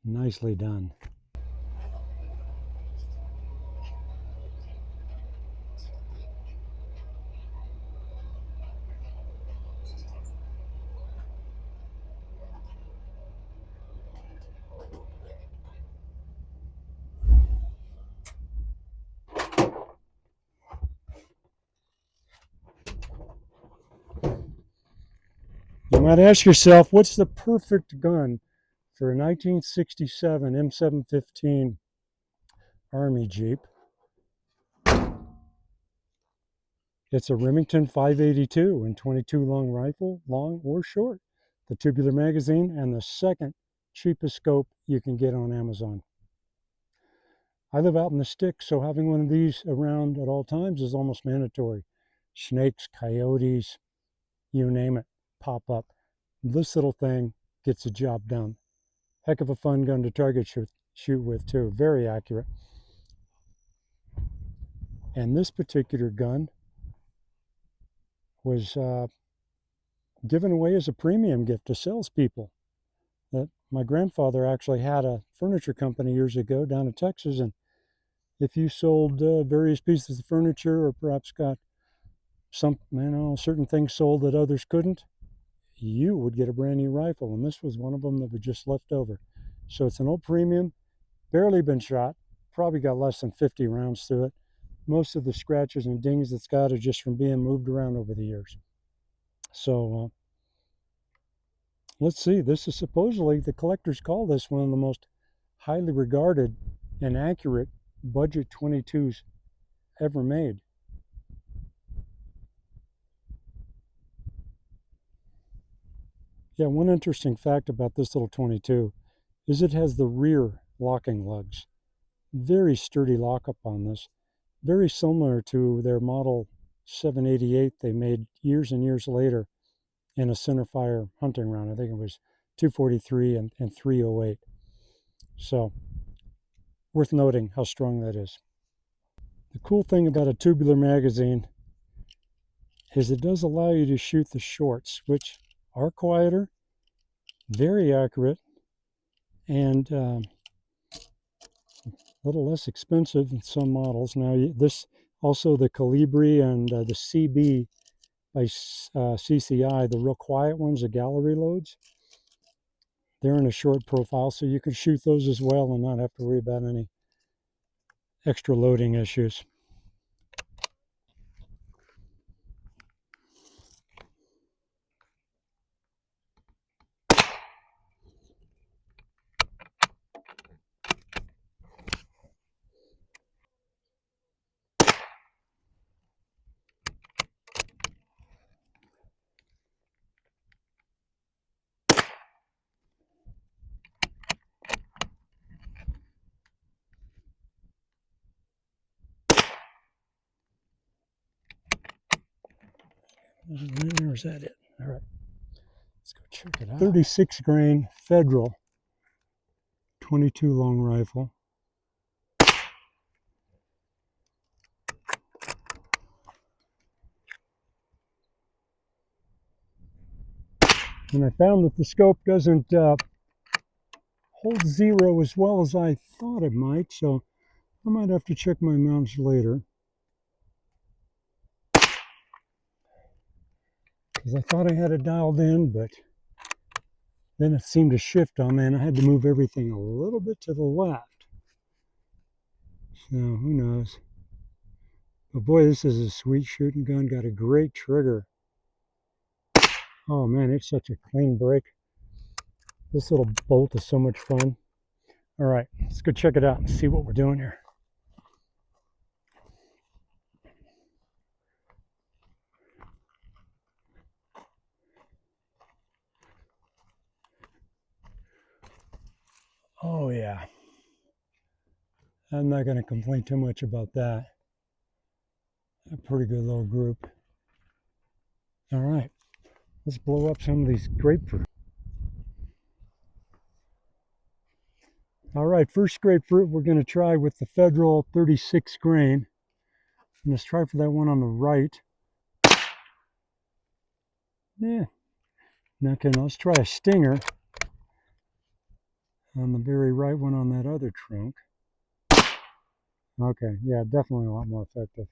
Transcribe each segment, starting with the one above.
Nicely done. You might ask yourself, what's the perfect gun for a 1967 M715 Army Jeep? It's a Remington 582 and 22 long rifle, long or short, the tubular magazine, and the second cheapest scope you can get on Amazon. I live out in the sticks, so having one of these around at all times is almost mandatory. Snakes, coyotes, you name it, pop up. This little thing gets the job done. Heck of a fun gun to target shoot with too, very accurate. And this particular gun was given away as a premium gift to salespeople. That my grandfather actually had a furniture company years ago down in Texas, and if you sold various pieces of furniture or perhaps got some, certain things sold that others couldn't, you would get a brand new rifle, and this was one of them that was just left over. So it's an old premium, barely been shot, probably got less than 50 rounds through it. Most of the scratches and dings it's got are just from being moved around over the years. So let's see, this is supposedly, the collectors call this one of the most highly regarded and accurate budget 22s ever made. Yeah, one interesting fact about this little 22 is it has the rear locking lugs. Very sturdy lockup on this. Very similar to their model 788 they made years and years later in a centerfire hunting round. I think it was 243 and 308. So, worth noting how strong that is. The cool thing about a tubular magazine is it does allow you to shoot the shorts, which are quieter, very accurate, and a little less expensive in some models. Now, this also the Calibri and the CB by CCI, the real quiet ones, the gallery loads, they're in a short profile, so you can shoot those as well and not have to worry about any extra loading issues. Or is that it? All right, let's go check it out. 36 grain Federal 22 long rifle. And I found that the scope doesn't hold zero as well as I thought it might, so I might have to check my mounts later. Because I thought I had it dialed in, but then it seemed to shift on me, and I had to move everything a little bit to the left. So who knows? But boy, this is a sweet shooting gun. Got a great trigger. Oh man, it's such a clean break. This little bolt is so much fun. All right, let's go check it out and see what we're doing here. Oh yeah. I'm not going to complain too much about that. A pretty good little group. All right, let's blow up some of these grapefruit. All right, first grapefruit we're going to try with the Federal 36 grain. And let's try for that one on the right. Yeah. Okay, now let's try a stinger. on the very right one on that other trunk. Okay, yeah, definitely a lot more effective.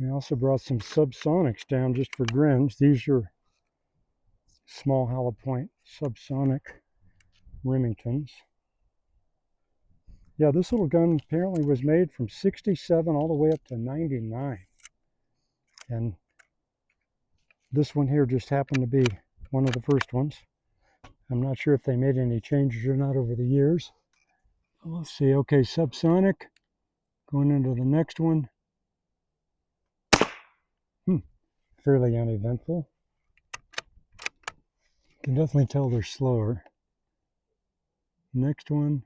I also brought some subsonics down just for grins. These are small hollow point subsonic Remingtons. Yeah, this little gun apparently was made from 67 all the way up to 99. And this one here just happened to be one of the first ones. I'm not sure if they made any changes or not over the years. Let's see, okay, subsonic, going into the next one. Fairly uneventful. You can definitely tell they're slower. Next one.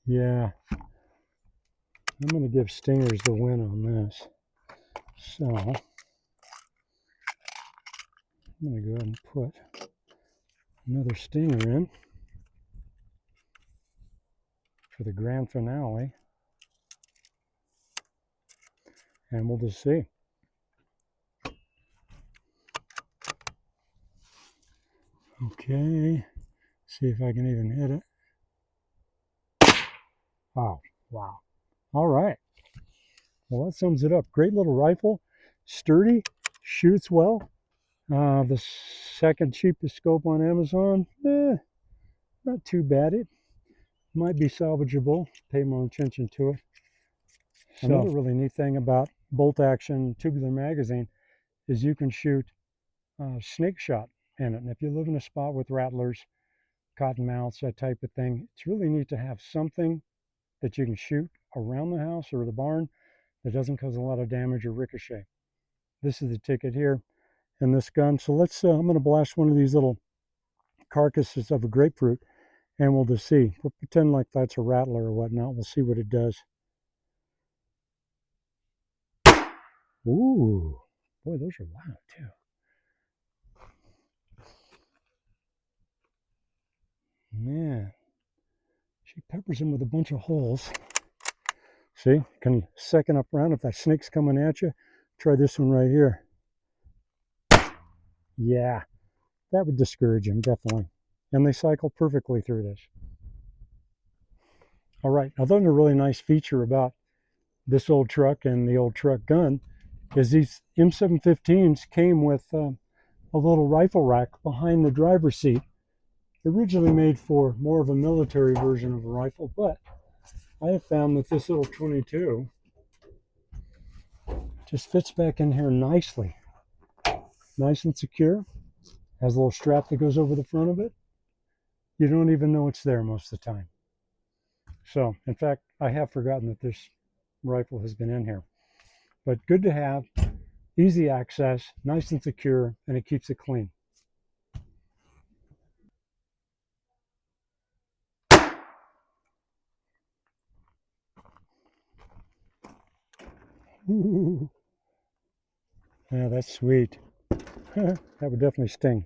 Yeah, I'm going to give stingers the win on this. So, I'm going to go ahead and put another stinger in for the grand finale. And we'll just see. Okay, see if I can even hit it. Oh, wow. All right. Well, that sums it up. Great little rifle, sturdy, shoots well. The second cheapest scope on Amazon, not too bad. It might be salvageable. Pay more attention to it. So, another really neat thing about bolt action tubular magazine is you can shoot snake shot in it. And if you live in a spot with rattlers, cottonmouths, that type of thing, it's really neat to have something that you can shoot around the house or the barn that doesn't cause a lot of damage or ricochet. This is the ticket here in this gun. So let's, I'm going to blast one of these little carcasses of a grapefruit and we'll just see. We'll pretend like that's a rattler or whatnot. We'll see what it does. Ooh, boy, those are loud too. Man, she peppers him with a bunch of holes. See, can you second up round if that snake's coming at you? Try this one right here. Yeah, that would discourage him, definitely. And they cycle perfectly through this. All right, another really nice feature about this old truck and the old truck gun is these M715s came with a little rifle rack behind the driver's seat. Originally made for more of a military version of a rifle, but I have found that this little 22 just fits back in here nicely. Nice and secure. Has a little strap that goes over the front of it. You don't even know it's there most of the time. So, in fact, I have forgotten that this rifle has been in here. But good to have, easy access, nice and secure, and it keeps it clean. Ooh. Yeah, that's sweet. That would definitely sting.